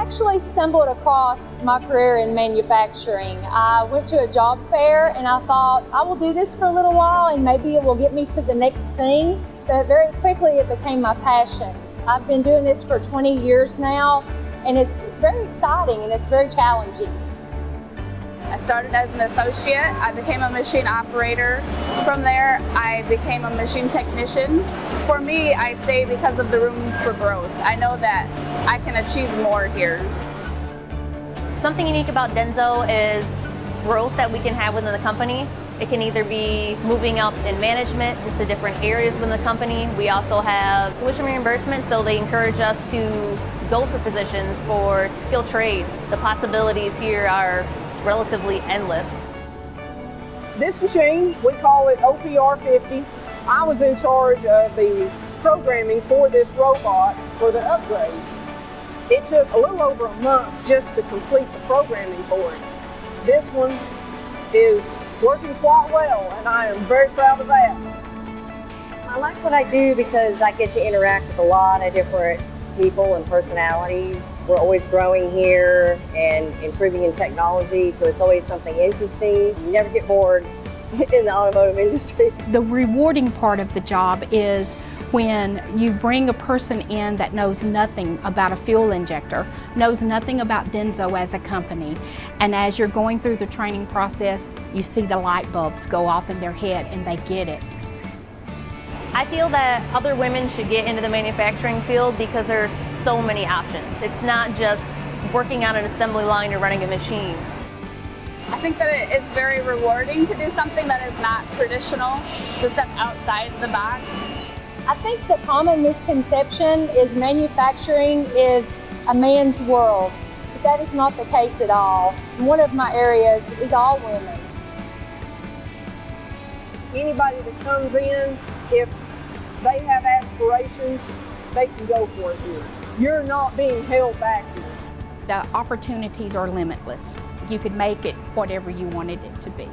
actually stumbled across my career in manufacturing. I went to a job fair and I thought, I will do this for a little while and maybe it will get me to the next thing. But very quickly it became my passion. I've been doing this for 20 years now, and it's very exciting and it's very challenging. I started as an associate. I became a machine operator. From there, I became a machine technician. For me, I stay because of the room for growth. I know that I can achieve more here. Something unique about DENSO is growth that we can have within the company. It can either be moving up in management, just to different areas within the company. We also have tuition reimbursement, so they encourage us to go for positions for skilled trades. The possibilities here are relatively endless. This machine, we call it OPR 50. I was in charge of the programming for this robot for the upgrades. It took a little over a month just to complete the programming for it. This one is working quite well, and I am very proud of that. I like what I do because I get to interact with a lot of different people and personalities. We're always growing here and improving in technology, so it's always something interesting. You never get bored in the automotive industry. The rewarding part of the job is when you bring a person in that knows nothing about a fuel injector, knows nothing about DENSO as a company, and as you're going through the training process, you see the light bulbs go off in their head and they get it. I feel that other women should get into the manufacturing field because there's so many options. It's not just working on an assembly line or running a machine. I think that it's very rewarding to do something that is not traditional, to step outside the box. I think the common misconception is manufacturing is a man's world, but that is not the case at all. One of my areas is all women. Anybody that comes in, if they have aspirations, they can go for it here. You're not being held back here. The opportunities are limitless. You could make it whatever you wanted it to be.